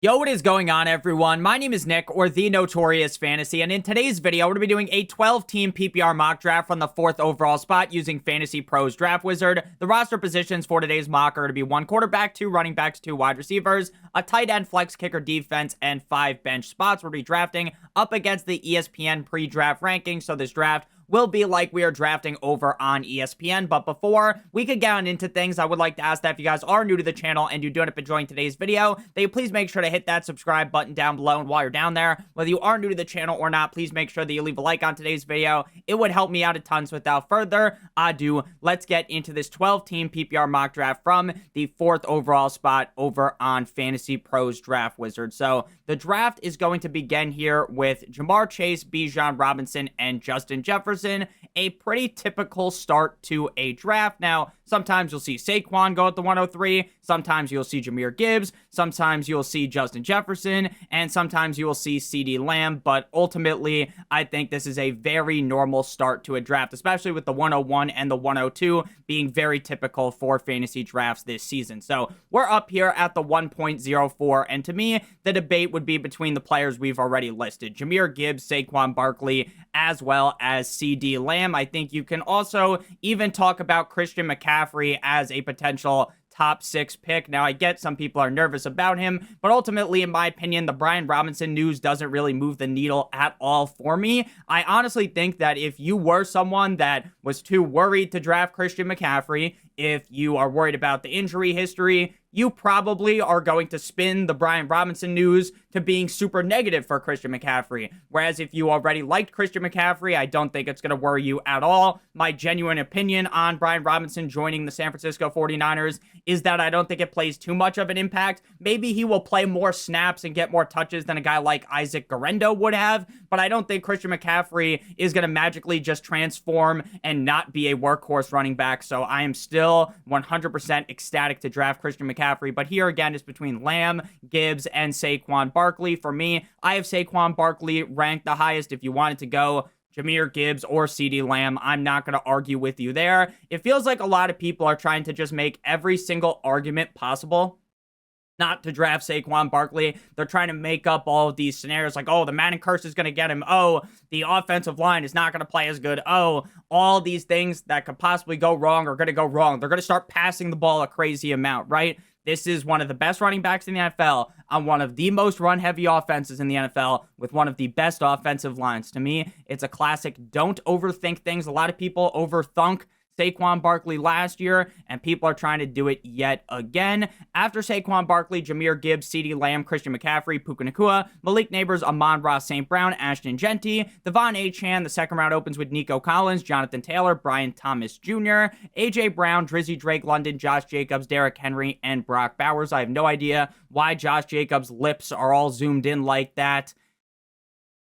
Yo, what is going on, everyone? My name is Nick, or the Notorious Fantasy, and in today's video, we're going to be doing a 12-team PPR mock draft from the 4th overall spot using FantasyPros Draft Wizard. The roster positions for today's mock are going to be 1 quarterback, 2 running backs, 2 wide receivers, a tight end, flex, kicker, defense, and 5 bench spots. We'll be drafting up against the ESPN pre-draft rankings, so this draft will be like we are drafting over on ESPN. But before we could get on into things, I would like to ask that if you guys are new to the channel and you do end up enjoying today's video, that you please make sure to hit that subscribe button down below. And while you're down there, whether you are new to the channel or not, please make sure that you leave a like on today's video. It would help me out a ton. So without further ado, let's get into this 12-team PPR mock draft from the 4th overall spot over on FantasyPros Draft Wizard. So the draft is going to begin here with Jamar Chase, Bijan Robinson, and Justin Jefferson. A pretty typical start to a draft. Now, sometimes you'll see Saquon go at the 103, sometimes you'll see Jahmyr Gibbs, sometimes you'll see Justin Jefferson, and sometimes you will see CeeDee Lamb, but ultimately, I think this is a very normal start to a draft, especially with the 101 and the 102 being very typical for fantasy drafts this season. So, we're up here at the 1.04, and to me, the debate would be between the players we've already listed, Jahmyr Gibbs, Saquon Barkley, as well as CeeDee Lamb. I think you can also even talk about Christian McCaffrey as a potential top 6 pick. Now, I get some people are nervous about him, but ultimately, in my opinion, the Brian Robinson news doesn't really move the needle at all for me. I honestly think that if you were someone that was too worried to draft Christian McCaffrey, if you are worried about the injury history, you probably are going to spin the Brian Robinson news to being super negative for Christian McCaffrey. Whereas if you already liked Christian McCaffrey, I don't think it's going to worry you at all. My genuine opinion on Brian Robinson joining the San Francisco 49ers is that I don't think it plays too much of an impact. Maybe he will play more snaps and get more touches than a guy like Isaac Guerendo would have, but I don't think Christian McCaffrey is going to magically just transform and not be a workhorse running back. So I am still 100% ecstatic to draft Christian McCaffrey, but here again is between Lamb, Gibbs, and Saquon Barkley. For me, I have Saquon Barkley ranked the highest. If you wanted to go Jahmyr Gibbs or CeeDee Lamb, I'm not going to argue with you there. It feels like a lot of people are trying to just make every single argument possible not to draft Saquon Barkley. They're trying to make up all of these scenarios like, oh, the Madden curse is going to get him. Oh, the offensive line is not going to play as good. Oh, all these things that could possibly go wrong are going to go wrong. They're going to start passing the ball a crazy amount, right? This is one of the best running backs in the NFL on one of the most run-heavy offenses in the NFL with one of the best offensive lines. To me, it's a classic don't overthink things. A lot of people overthunk Saquon Barkley last year, and people are trying to do it yet again. After Saquon Barkley, Jahmyr Gibbs, CeeDee Lamb, Christian McCaffrey, Puka Nacua, Malik Neighbors, Amon-Ra St. Brown, Ashton Genty, Devon Achane. The second round opens with Nico Collins, Jonathan Taylor, Brian Thomas Jr., A.J. Brown, Drizzy Drake London, Josh Jacobs, Derrick Henry, and Brock Bowers. I have no idea why Josh Jacobs' lips are all zoomed in like that.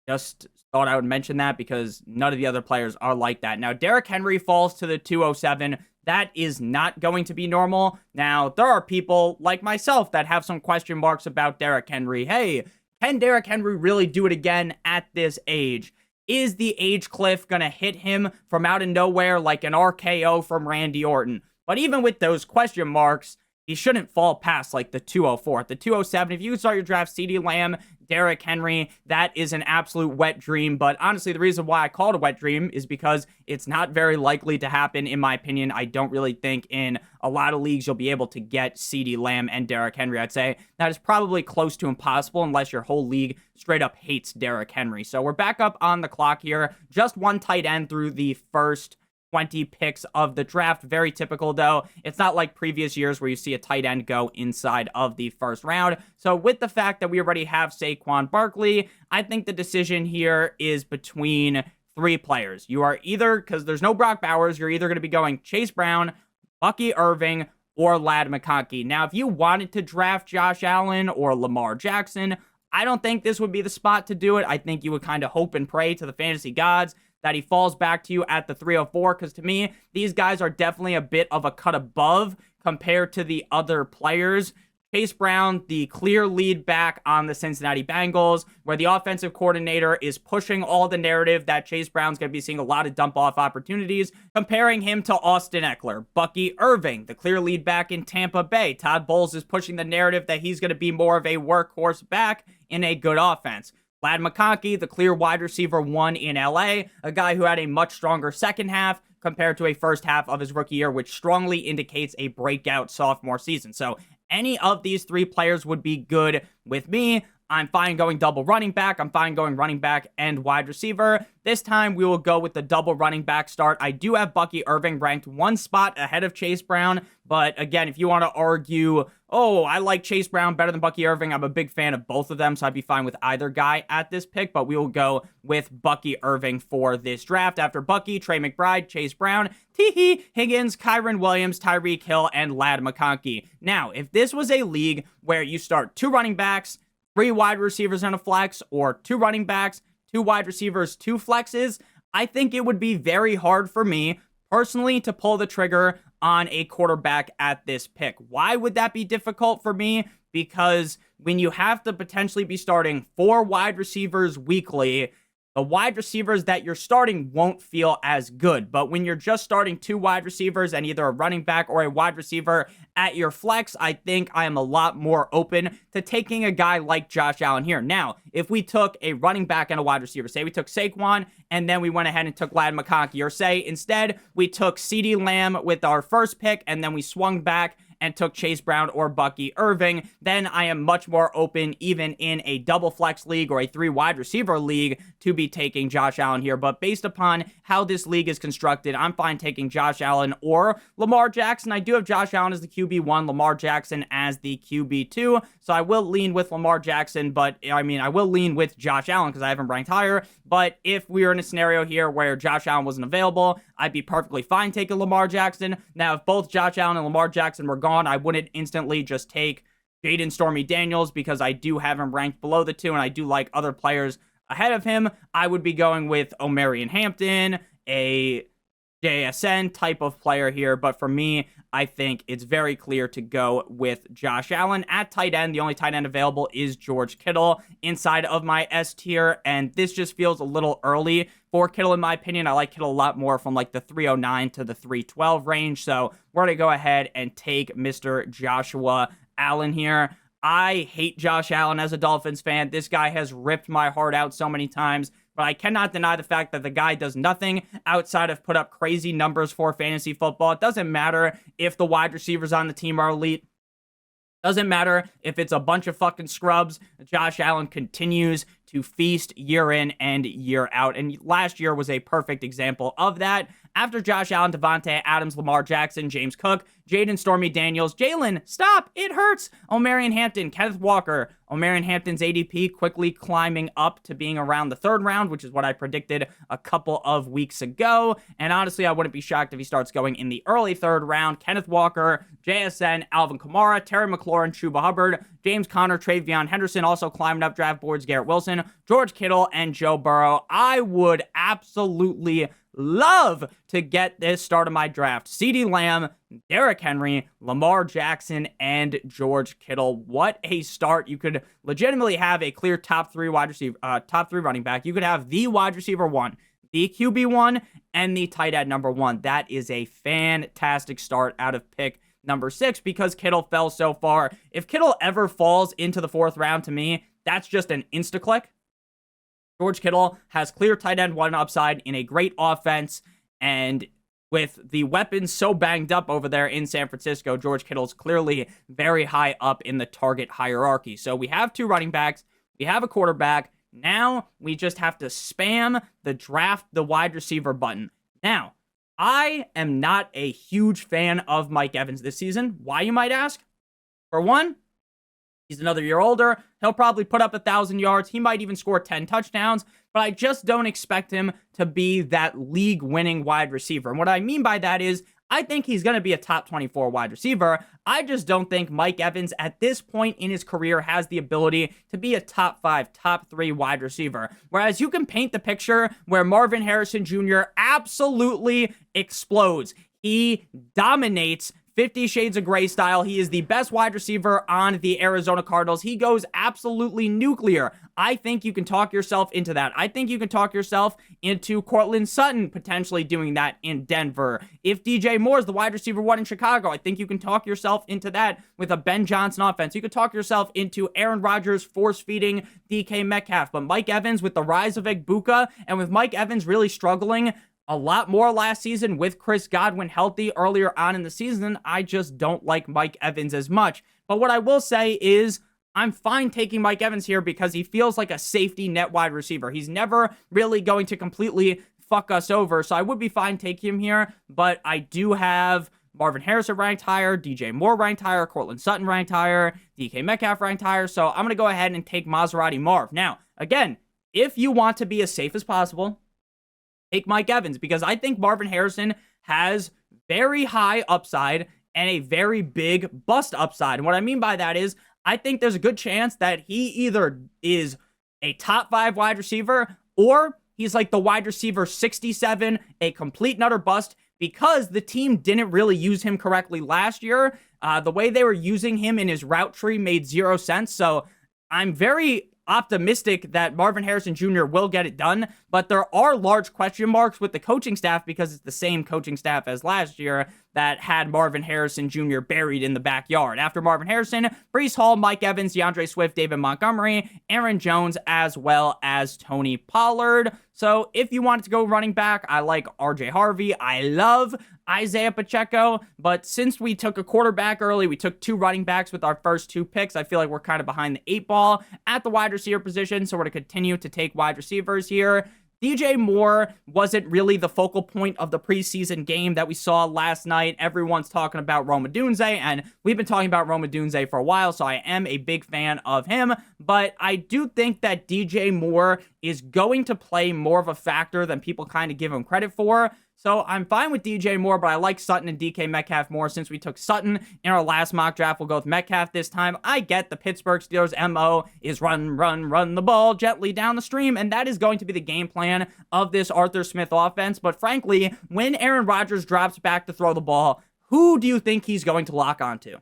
Just thought I would mention that because none of the other players are like that. Now, Derrick Henry falls to the 207. That is not going to be normal. Now, there are people like myself that have some question marks about Derrick Henry. Hey, can Derrick Henry really do it again at this age? Is the age cliff going to hit him from out of nowhere like an RKO from Randy Orton? But even with those question marks, he shouldn't fall past like the 204. The 207, if you start your draft CeeDee Lamb, Derrick Henry, that is an absolute wet dream. But honestly, the reason why I call it a wet dream is because it's not very likely to happen, in my opinion. I don't really think in a lot of leagues you'll be able to get CeeDee Lamb and Derrick Henry. I'd say that is probably close to impossible unless your whole league straight up hates Derrick Henry. So we're back up on the clock here. Just one tight end through the first 20 picks of the draft. Very typical, though. It's not like previous years where you see a tight end go inside of the first round. So with the fact that we already have Saquon Barkley, I think the decision here is between 3 players. You are either, because there's no Brock Bowers, you're either going to be going Chase Brown, Bucky Irving, or Ladd McConkey. Now, if you wanted to draft Josh Allen or Lamar Jackson, I don't think this would be the spot to do it. I think you would kind of hope and pray to the fantasy gods that he falls back to you at the 304, because to me, these guys are definitely a bit of a cut above compared to the other players. Chase Brown, the clear lead back on the Cincinnati Bengals, where the offensive coordinator is pushing all the narrative that Chase Brown's going to be seeing a lot of dump-off opportunities, comparing him to Austin Eckler. Bucky Irving, the clear lead back in Tampa Bay. Todd Bowles is pushing the narrative that he's going to be more of a workhorse back in a good offense. Ladd McConkey, the clear wide receiver 1 in LA, a guy who had a much stronger second half compared to a first half of his rookie year, which strongly indicates a breakout sophomore season. So any of these 3 players would be good with me. I'm fine going double running back. I'm fine going running back and wide receiver. This time, we will go with the double running back start. I do have Bucky Irving ranked 1 spot ahead of Chase Brown. But again, if you want to argue, oh, I like Chase Brown better than Bucky Irving, I'm a big fan of both of them, so I'd be fine with either guy at this pick. But we will go with Bucky Irving for this draft. After Bucky, Trey McBride, Chase Brown, T. Higgins, Kyron Williams, Tyreek Hill, and Ladd McConkey. Now, if this was a league where you start 2 running backs, 3 wide receivers and a flex, or 2 running backs, 2 wide receivers, 2 flexes, I think it would be very hard for me personally to pull the trigger on a quarterback at this pick. Why would that be difficult for me? Because when you have to potentially be starting 4 wide receivers weekly, the wide receivers that you're starting won't feel as good. But when you're just starting 2 wide receivers and either a running back or a wide receiver at your flex, I think I am a lot more open to taking a guy like Josh Allen here. Now, if we took a running back and a wide receiver, say we took Saquon and then we went ahead and took Ladd McConkey, or say instead we took CeeDee Lamb with our first pick and then we swung back and took Chase Brown or Bucky Irving, then I am much more open, even in a double flex league or a 3 wide receiver league, to be taking Josh Allen here. But based upon how this league is constructed, I'm fine taking Josh Allen or Lamar Jackson. I do have Josh Allen as the QB1, Lamar Jackson as the QB2, so I will lean with Lamar Jackson, but I will lean with Josh Allen because I have him ranked higher. But if we were in a scenario here where Josh Allen wasn't available, I'd be perfectly fine taking Lamar Jackson. Now, if both Josh Allen and Lamar Jackson were gone, I wouldn't instantly just take Jaden Stormy Daniels because I do have him ranked below the 2 and I do like other players ahead of him. I would be going with Omarion Hampton, a JSN type of player here, but for me, I think it's very clear to go with Josh Allen. At tight end, the only tight end available is George Kittle inside of my S tier, and this just feels a little early for Kittle in my opinion. I like Kittle a lot more from like the 309 to the 312 range, so we're going to go ahead and take Mr. Joshua Allen here. I hate Josh Allen as a Dolphins fan. This guy has ripped my heart out so many times, but I cannot deny the fact that the guy does nothing outside of put up crazy numbers for fantasy football. It doesn't matter if the wide receivers on the team are elite. Doesn't matter if it's a bunch of fucking scrubs. Josh Allen continues to feast year in and year out. And last year was a perfect example of that. After Josh Allen, Devontae Adams, Lamar Jackson, James Cook, Jaden Stormy Daniels, Jalen, stop, it hurts, Omarion Hampton, Kenneth Walker. Omarion Hampton's ADP quickly climbing up to being around the 3rd round, which is what I predicted a couple of weeks ago. And honestly, I wouldn't be shocked if he starts going in the early 3rd round. Kenneth Walker, JSN, Alvin Kamara, Terry McLaurin, Chuba Hubbard, James Conner, Travion Henderson, also climbing up draft boards, Garrett Wilson, George Kittle, and Joe Burrow. I would absolutely love to get this start of my draft. CeeDee Lamb, Derrick Henry, Lamar Jackson, and George Kittle. What a start. You could legitimately have a clear top 3 wide receiver, top 3 running back. You could have the wide receiver 1, the QB1, and the tight end number 1. That is a fantastic start out of pick number 6 because Kittle fell so far. If Kittle ever falls into the 4th round, to me, that's just an insta-click. George Kittle has clear tight end 1 upside in a great offense, and with the weapons so banged up over there in San Francisco, George Kittle's clearly very high up in the target hierarchy. So we have 2 running backs, we have a quarterback, now we just have to spam the draft the wide receiver button. Now, I am not a huge fan of Mike Evans this season. Why, you might ask? For one, he's another year older. He'll probably put up 1,000 yards. He might even score 10 touchdowns, but I just don't expect him to be that league-winning wide receiver. And what I mean by that is I think he's going to be a top 24 wide receiver. I just don't think Mike Evans at this point in his career has the ability to be a top 5, top 3 wide receiver. Whereas you can paint the picture where Marvin Harrison Jr. absolutely explodes. He dominates 50 Shades of Grey style. He is the best wide receiver on the Arizona Cardinals. He goes absolutely nuclear. I think you can talk yourself into that. I think you can talk yourself into Courtland Sutton potentially doing that in Denver. If DJ Moore is the wide receiver one in Chicago, I think you can talk yourself into that with a Ben Johnson offense. You could talk yourself into Aaron Rodgers force-feeding DK Metcalf. But Mike Evans, with the rise of Egbuka, and with Mike Evans really struggling a lot more last season with Chris Godwin healthy earlier on in the season, I just don't like Mike Evans as much. But what I will say is, I'm fine taking Mike Evans here because he feels like a safety net wide receiver. He's never really going to completely fuck us over, so I would be fine taking him here, but I do have Marvin Harrison ranked higher, DJ Moore ranked higher, Courtland Sutton ranked higher, DK Metcalf ranked higher, so I'm going to go ahead and take Maserati Marv. Now, again, if you want to be as safe as possible, take Mike Evans, because I think Marvin Harrison has very high upside and a very big bust upside. And what I mean by that is, I think there's a good chance that he either is a top 5 wide receiver or he's like the wide receiver 67, a complete nutter bust, because the team didn't really use him correctly last year. The way they were using him in his route tree made 0 sense. So I'm very optimistic that Marvin Harrison Jr. will get it done, but there are large question marks with the coaching staff because it's the same coaching staff as last year that had Marvin Harrison Jr. buried in the backyard. After Marvin Harrison, Breece Hall, Mike Evans, DeAndre Swift, David Montgomery, Aaron Jones, as well as Tony Pollard. So if you wanted to go running back, I like RJ Harvey. I love Isaiah Pacheco, but since we took a quarterback early, we took 2 running backs with our first 2 picks. I feel like we're kind of behind the 8 ball at the wide receiver position, so we're going to continue to take wide receivers here. DJ Moore wasn't really the focal point of the preseason game that we saw last night. Everyone's talking about Rome Odunze, and we've been talking about Rome Odunze for a while, so I am a big fan of him. But I do think that DJ Moore is going to play more of a factor than people kind of give him credit for. So I'm fine with DJ Moore, but I like Sutton and DK Metcalf more. Since we took Sutton in our last mock draft, we'll go with Metcalf this time. I get the Pittsburgh Steelers' MO is run the ball gently down the stream, and that is going to be the game plan of this Arthur Smith offense. But frankly, when Aaron Rodgers drops back to throw the ball, who do you think he's going to lock onto?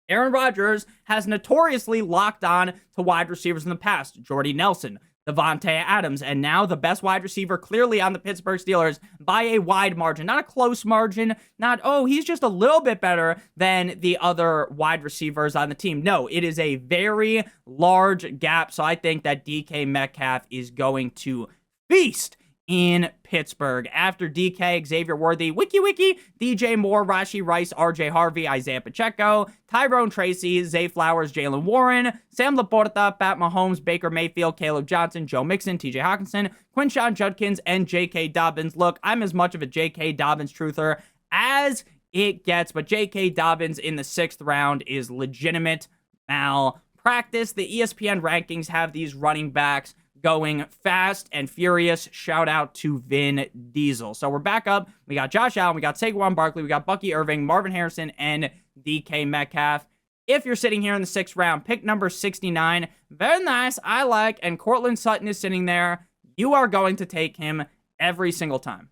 Aaron Rodgers has notoriously locked on to wide receivers in the past. Jordy Nelson, Devontae Adams, and now the best wide receiver clearly on the Pittsburgh Steelers by a wide margin. Not a close margin, not, oh, he's just a little bit better than the other wide receivers on the team. No, it is a very large gap, so I think that DK Metcalf is going to feast in Pittsburgh. After DK, Xavier Worthy, Wiki, DJ Moore, Rashee Rice, RJ Harvey, Isaiah Pacheco, Tyrone Tracy, Zay Flowers, Jalen Warren, Sam Laporta, Pat Mahomes, Baker Mayfield, Caleb Johnson, Joe Mixon, TJ Hawkinson, Quinshon Judkins, and J.K. Dobbins. Look, I'm as much of a J.K. Dobbins truther as it gets, but J.K. Dobbins in the 6th round is legitimate malpractice. The ESPN rankings have these running backs going fast and furious. Shout out to Vin Diesel. So we're back up. We got Josh Allen, we got Saquon Barkley, we got Bucky Irving, Marvin Harrison, and DK Metcalf. If you're sitting here in the 6th round, pick number 69, very nice, I like, and Courtland Sutton is sitting there, you are going to take him every single time.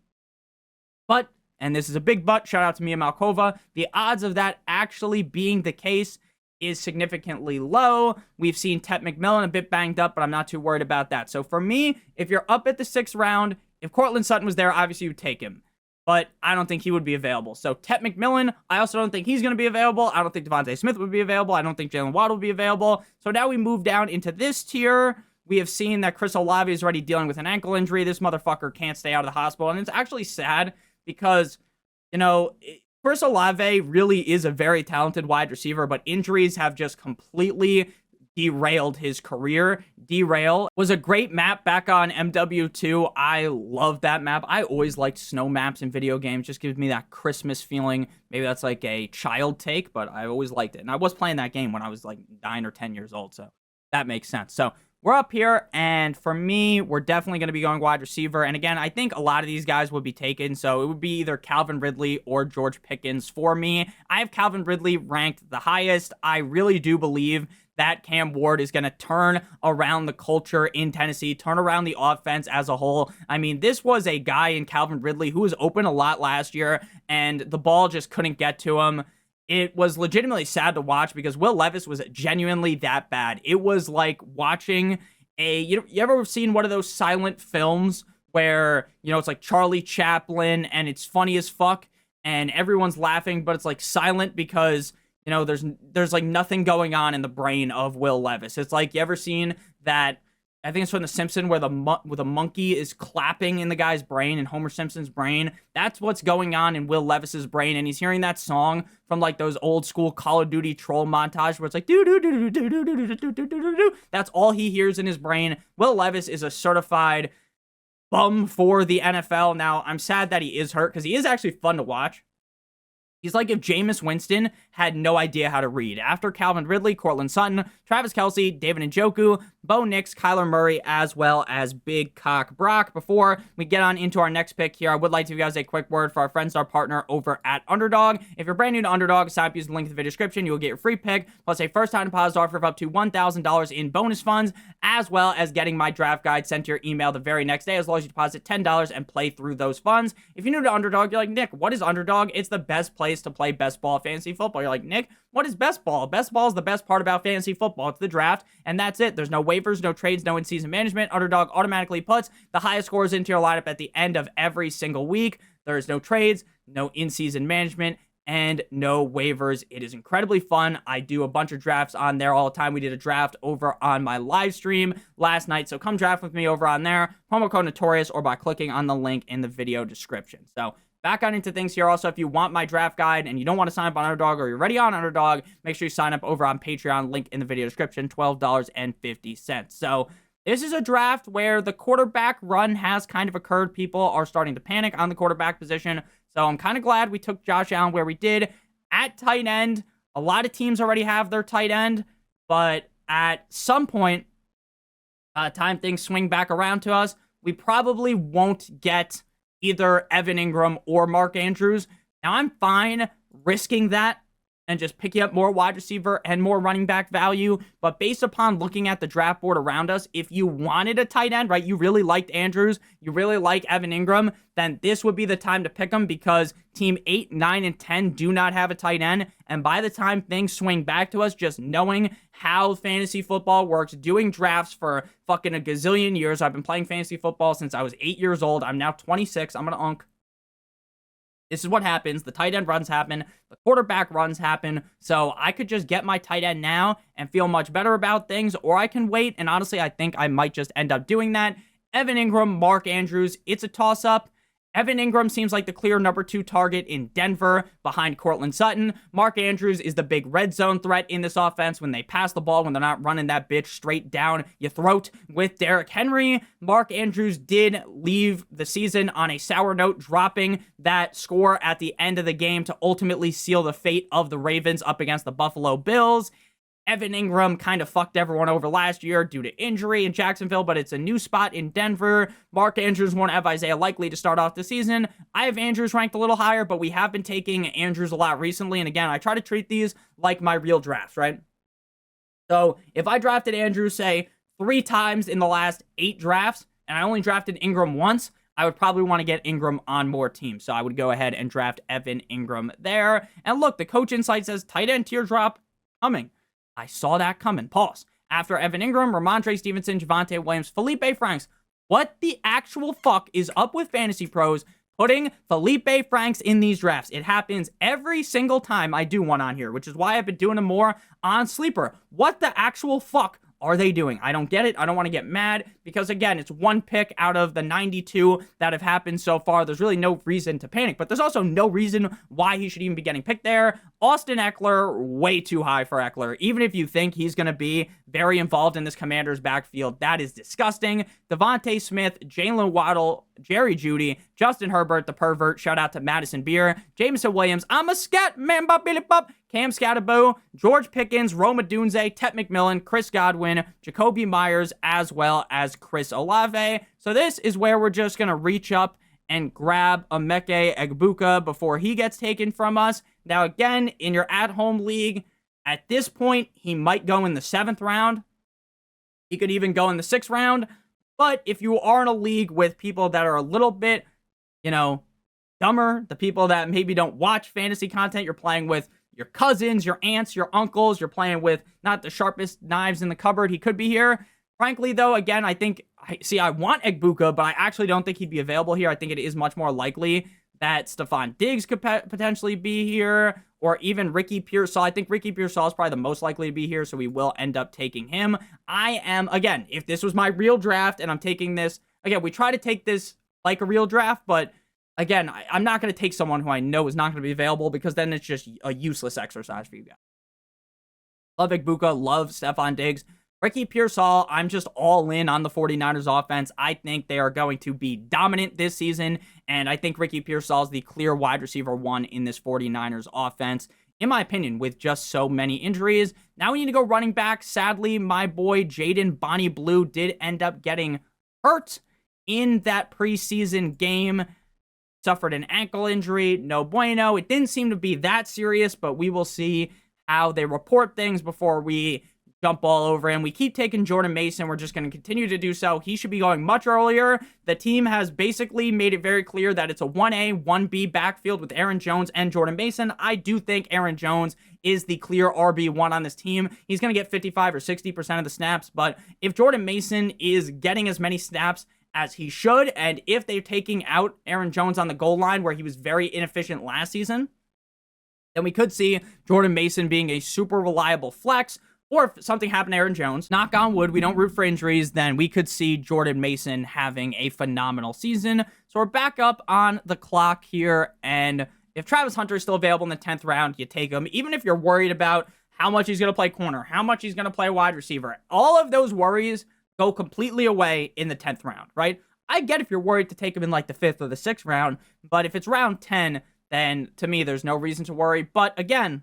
But, and this is a big but, shout out to Mia Malkova, the odds of that actually being the case is significantly low. We've seen Tet McMillan a bit banged up, but I'm not too worried about that. So for me, if you're up at the 6th round, if Courtland Sutton was there, obviously you would take him. But I don't think he would be available. So Tet McMillan, I also don't think he's going to be available. I don't think Devontae Smith would be available. I don't think Jalen Waddle will be available. So now we move down into this tier. We have seen that Chris Olave is already dealing with an ankle injury. This motherfucker can't stay out of the hospital. And it's actually sad because, you know, Chris Olave really is a very talented wide receiver, but injuries have just completely derailed his career. Derail was a great map back on MW2. I love that map. I always liked snow maps in video games. Just gives me that Christmas feeling. Maybe that's like a child take, but I always liked it. And I was playing that game when I was like 9 or 10 years old, so that makes sense. So we're up here, and for me, we're definitely going to be going wide receiver. And again, I think a lot of these guys would be taken, so it would be either Calvin Ridley or George Pickens for me. I have Calvin Ridley ranked the highest. I really do believe that Cam Ward is going to turn around the culture in Tennessee, turn around the offense as a whole. I mean, this was a guy in Calvin Ridley who was open a lot last year, and the ball just couldn't get to him. It was legitimately sad to watch because Will Levis was genuinely that bad. It was like watching you ever seen one of those silent films where, it's like Charlie Chaplin and it's funny as fuck and everyone's laughing, but it's like silent because, there's like nothing going on in the brain of Will Levis. It's like, you ever seen that, I think it's from The Simpsons, where the monkey is clapping in the guy's brain, in Homer Simpson's brain. That's what's going on in Will Levis's brain, and he's hearing that song from like those old school Call of Duty troll montage where it's like do do do do do do do do do do do. That's all he hears in his brain. Will Levis is a certified bum for the NFL. Now, I'm sad that he is hurt because he is actually fun to watch. He's like if Jameis Winston had no idea how to read. After Calvin Ridley, Courtland Sutton, Travis Kelce, David Njoku, Bo Nix, Kyler Murray, as well as Big Cock Brock. Before we get on into our next pick here, I would like to give you guys a quick word for our friends, our partner over at Underdog. If you're brand new to Underdog, sign up using the link in the video description. You will get your free pick, plus a first-time deposit offer of up to $1,000 in bonus funds, as well as getting my draft guide sent to your email the very next day, as long as you deposit $10 and play through those funds. If you're new to Underdog, you're like, Nick, what is Underdog? It's the best place to play best ball fantasy football. You're like, Nick, what is best ball? Best ball is the best part about fantasy football. It's the draft, and that's it. There's no waivers, no trades, no in-season management. Underdog automatically puts the highest scores into your lineup at the end of every single week. There's no trades, no in-season management, and no waivers. It is incredibly fun. I do a bunch of drafts on there all the time. We did a draft over on my live stream last night, so come draft with me over on there. Promo code Notorious or by clicking on the link in the video description. So back on into things here. Also, if you want my draft guide and you don't want to sign up on Underdog or you're already on Underdog, make sure you sign up over on Patreon. Link in the video description, $12.50. So this is a draft where the quarterback run has kind of occurred. People are starting to panic on the quarterback position. So I'm kind of glad we took Josh Allen where we did. At tight end, a lot of teams already have their tight end, but at some point, time things swing back around to us, we probably won't get either Evan Engram or Mark Andrews. Now, I'm fine risking that and just picking up more wide receiver and more running back value. But based upon looking at the draft board around us, if you wanted a tight end, right, you really liked Andrews, you really like Evan Engram, then this would be the time to pick them because team 8, 9, and 10 do not have a tight end. And by the time things swing back to us, just knowing how fantasy football works, doing drafts for fucking a gazillion years. I've been playing fantasy football since I was 8 years old. I'm now 26. I'm going to unk. This is what happens. The tight end runs happen. The quarterback runs happen. So I could just get my tight end now and feel much better about things, or I can wait. And honestly, I think I might just end up doing that. Evan Engram, Mark Andrews, it's a toss-up. Evan Engram seems like the clear number 2 target in Denver behind Courtland Sutton. Mark Andrews is the big red zone threat in this offense when they pass the ball, when they're not running that bitch straight down your throat with Derrick Henry. Mark Andrews did leave the season on a sour note, dropping that score at the end of the game to ultimately seal the fate of the Ravens up against the Buffalo Bills. Evan Engram kind of fucked everyone over last year due to injury in Jacksonville, but it's a new spot in Denver. Mark Andrews won't have Isaiah likely to start off the season. I have Andrews ranked a little higher, but we have been taking Andrews a lot recently. And again, I try to treat these like my real drafts, right? So if I drafted Andrews, say, 3 times in the last 8 drafts, and I only drafted Engram once, I would probably want to get Engram on more teams. So I would go ahead and draft Evan Engram there. And look, the coach insight says tight end teardrop coming. I saw that coming. Pause. After Evan Engram, Ramondre Stevenson, Javonte Williams, Felipe Franks. What the actual fuck is up with Fantasy Pros putting Felipe Franks in these drafts? It happens every single time I do one on here, which is why I've been doing them more on Sleeper. What the actual fuck are they doing? I don't get it. I don't want to get mad because, again, it's one pick out of the 92 that have happened so far. There's really no reason to panic, but there's also no reason why he should even be getting picked there. Austin Eckler, way too high for Eckler. Even if you think he's going to be very involved in this Commander's backfield, that is disgusting. Devontae Smith, Jalen Waddle, Jerry Jeudy, Justin Herbert, the pervert. Shout out to Madison Beer, Jameson Williams. I'm a scat man, Billy Pop. Cam Scatterbo, George Pickens, Rome Odunze, Tet McMillan, Chris Godwin, Jacoby Myers, as well as Chris Olave. So this is where we're just going to reach up and grab Emeka Egbuka before he gets taken from us. Now, again, in your at-home league, At this point, he might go in the 7th round. He could even go in the 6th round. But if you are in a league with people that are a little bit, dumber, the people that maybe don't watch fantasy content, you're playing with your cousins, your aunts, your uncles, you're playing with not the sharpest knives in the cupboard, he could be here. Frankly, though, again, I want Egbuka, but I actually don't think he'd be available here. I think it is much more likely that Stephon Diggs could potentially be here, or even Ricky Pearsall. I think Ricky Pearsall is probably the most likely to be here, so we will end up taking him. Again, if this was my real draft and I'm taking this, again, we try to take this like a real draft, but again, I'm not going to take someone who I know is not going to be available, because then it's just a useless exercise for you guys. Love Egbuka, love Stephon Diggs. Ricky Pearsall, I'm just all in on the 49ers offense. I think they are going to be dominant this season, and I think Ricky Pearsall is the clear wide receiver 1 in this 49ers offense, in my opinion, with just so many injuries. Now we need to go running back. Sadly, my boy Jaden Bonnie Blue did end up getting hurt in that preseason game. Suffered an ankle injury, no bueno. It didn't seem to be that serious, but we will see how they report things before we jump all over him. We keep taking Jordan Mason. We're just going to continue to do so. He should be going much earlier. The team has basically made it very clear that it's a 1A, 1B backfield with Aaron Jones and Jordan Mason. I do think Aaron Jones is the clear RB1 on this team. He's going to get 55 or 60% of the snaps, but if Jordan Mason is getting as many snaps as he should, and if they're taking out Aaron Jones on the goal line where he was very inefficient last season, then we could see Jordan Mason being a super reliable flex. Or if something happened to Aaron Jones, knock on wood, we don't root for injuries, then we could see Jordan Mason having a phenomenal season. So we're back up on the clock here, and if Travis Hunter is still available in the 10th round, you take him. Even if you're worried about how much he's going to play corner, how much he's going to play wide receiver, all of those worries go completely away in the 10th round, right? I get if you're worried to take him in like the 5th or the 6th round, but if it's round 10, then to me, there's no reason to worry. But again,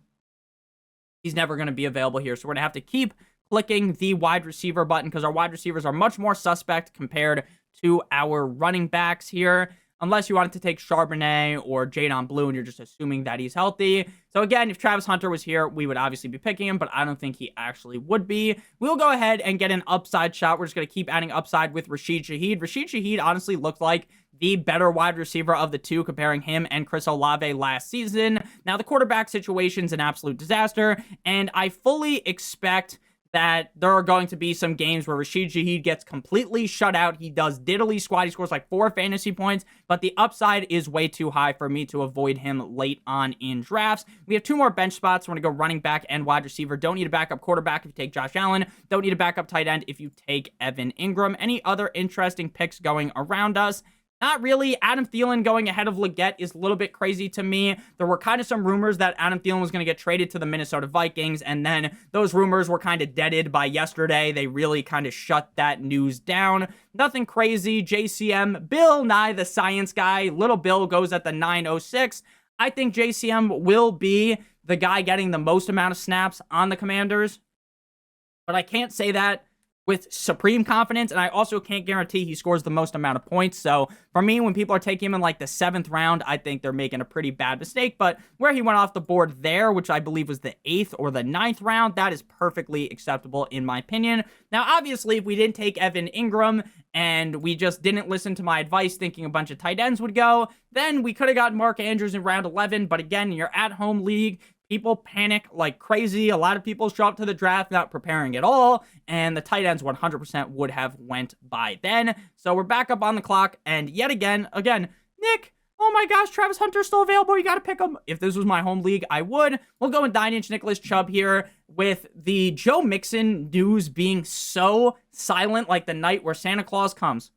he's never going to be available here. So we're going to have to keep clicking the wide receiver button, because our wide receivers are much more suspect compared to our running backs here, unless you wanted to take Charbonnet or Jaden Blue and you're just assuming that he's healthy. So again, if Travis Hunter was here, we would obviously be picking him, but I don't think he actually would be. We'll go ahead and get an upside shot. We're just going to keep adding upside with Rashid Shaheed. Rashid Shaheed honestly looked like the better wide receiver of the two, comparing him and Chris Olave last season. Now, the quarterback situation's an absolute disaster, and I fully expect that there are going to be some games where Rashid Shaheed gets completely shut out. He does diddly squat. He scores like 4 fantasy points, but the upside is way too high for me to avoid him late on in drafts. We have 2 more bench spots. We're going to go running back and wide receiver. Don't need a backup quarterback if you take Josh Allen. Don't need a backup tight end if you take Evan Engram. Any other interesting picks going around us? Not really. Adam Thielen going ahead of Leggett is a little bit crazy to me. There were kind of some rumors that Adam Thielen was going to get traded to the Minnesota Vikings, and then those rumors were kind of deaded by yesterday. They really kind of shut that news down. Nothing crazy. JCM, Bill Nye, the science guy. Little Bill goes at the 906. I think JCM will be the guy getting the most amount of snaps on the Commanders, but I can't say that with supreme confidence, and I also can't guarantee he scores the most amount of points. So for me, when people are taking him in like the 7th round, I think they're making a pretty bad mistake. But where he went off the board there, which I believe was the 8th or the 9th round, that is perfectly acceptable in my opinion. Now, obviously, if we didn't take Evan Engram and we just didn't listen to my advice thinking a bunch of tight ends would go, then we could have gotten Mark Andrews in round 11. But again, in your at-home league, people panic like crazy. A lot of people show up to the draft not preparing at all, and the tight ends 100% would have went by then. So we're back up on the clock, and yet again, Nick, oh my gosh, Travis Hunter's still available. You got to pick him. If this was my home league, I would. We'll go with 9-inch Nicholas Chubb here, with the Joe Mixon news being so silent like the night where Santa Claus comes.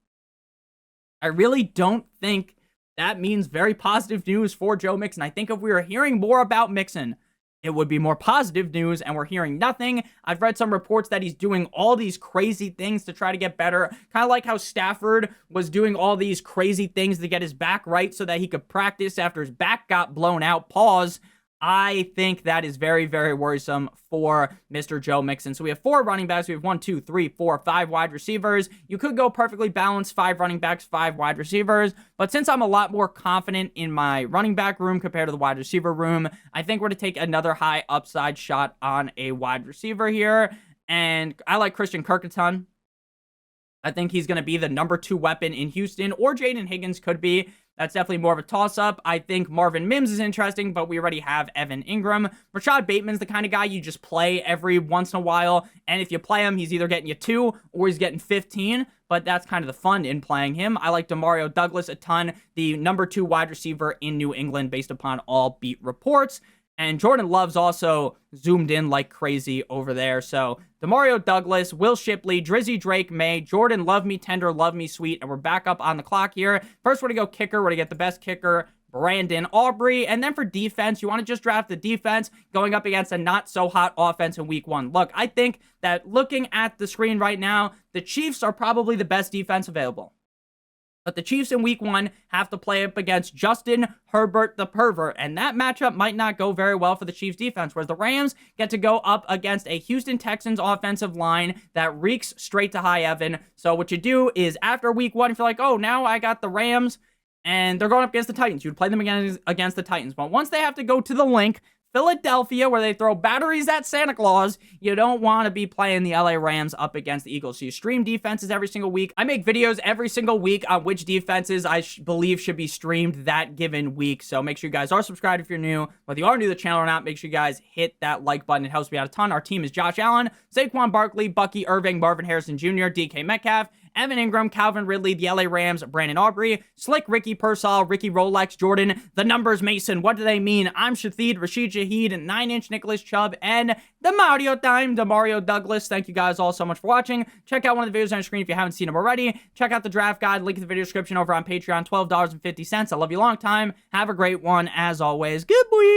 I really don't think that means very positive news for Joe Mixon. I think if we were hearing more about Mixon, it would be more positive news, and we're hearing nothing. I've read some reports that he's doing all these crazy things to try to get better, kind of like how Stafford was doing all these crazy things to get his back right so that he could practice after his back got blown out. Pause. I think that is very, very worrisome for Mr. Joe Mixon. So we have 4 running backs. We have 1, 2, 3, 4, 5 wide receivers. You could go perfectly balanced 5 running backs, 5 wide receivers. But since I'm a lot more confident in my running back room compared to the wide receiver room, I think we're going to take another high upside shot on a wide receiver here. And I like Christian Kirk a ton. I think he's going to be the number 2 weapon in Houston, or Jaden Higgins could be. That's definitely more of a toss-up. I think Marvin Mims is interesting, but we already have Evan Engram. Rashad Bateman's the kind of guy you just play every once in a while, and if you play him, he's either getting you 2 or he's getting 15, but that's kind of the fun in playing him. I like Demario Douglas a ton, the number 2 wide receiver in New England based upon all beat reports. And Jordan Love's also zoomed in like crazy over there. So Demario Douglas, Will Shipley, Drizzy Drake May, Jordan Love Me Tender, Love Me Sweet. And we're back up on the clock here. First, we're going to go kicker. We're going to get the best kicker, Brandon Aubrey. And then for defense, you want to just draft the defense going up against a not so hot offense in week 1. Look, I think that looking at the screen right now, the Chiefs are probably the best defense available. But the Chiefs in week 1 have to play up against Justin Herbert the pervert, and that matchup might not go very well for the Chiefs defense, whereas the Rams get to go up against a Houston Texans offensive line that reeks straight to high Evan. So what you do is after week 1, if you're like, oh, now I got the Rams, and they're going up against the Titans, you'd play them against the Titans. But once they have to go to the link, Philadelphia, where they throw batteries at Santa Claus, you don't want to be playing the LA Rams up against the Eagles. So you stream defenses every single week. I make videos every single week on which defenses I believe should be streamed that given week. So make sure you guys are subscribed if you're new. Whether you are new to the channel or not, make sure you guys hit that like button. It helps me out a ton. Our team is Josh Allen, Saquon Barkley, Bucky Irving, Marvin Harrison Jr., DK Metcalf, Evan Engram, Calvin Ridley, the LA Rams, Brandon Aubrey, Slick Ricky Pearsall, Ricky Rolex, Jordan, the numbers Mason, what do they mean? I'm Shathid, Rashid Shaheed, 9-inch Nicholas Chubb, and the Mario time, Demario Douglas. Thank you guys all so much for watching. Check out one of the videos on the screen if you haven't seen them already. Check out the draft guide, link in the video description over on Patreon, $12.50. I love you long time. Have a great one, as always. Good boy.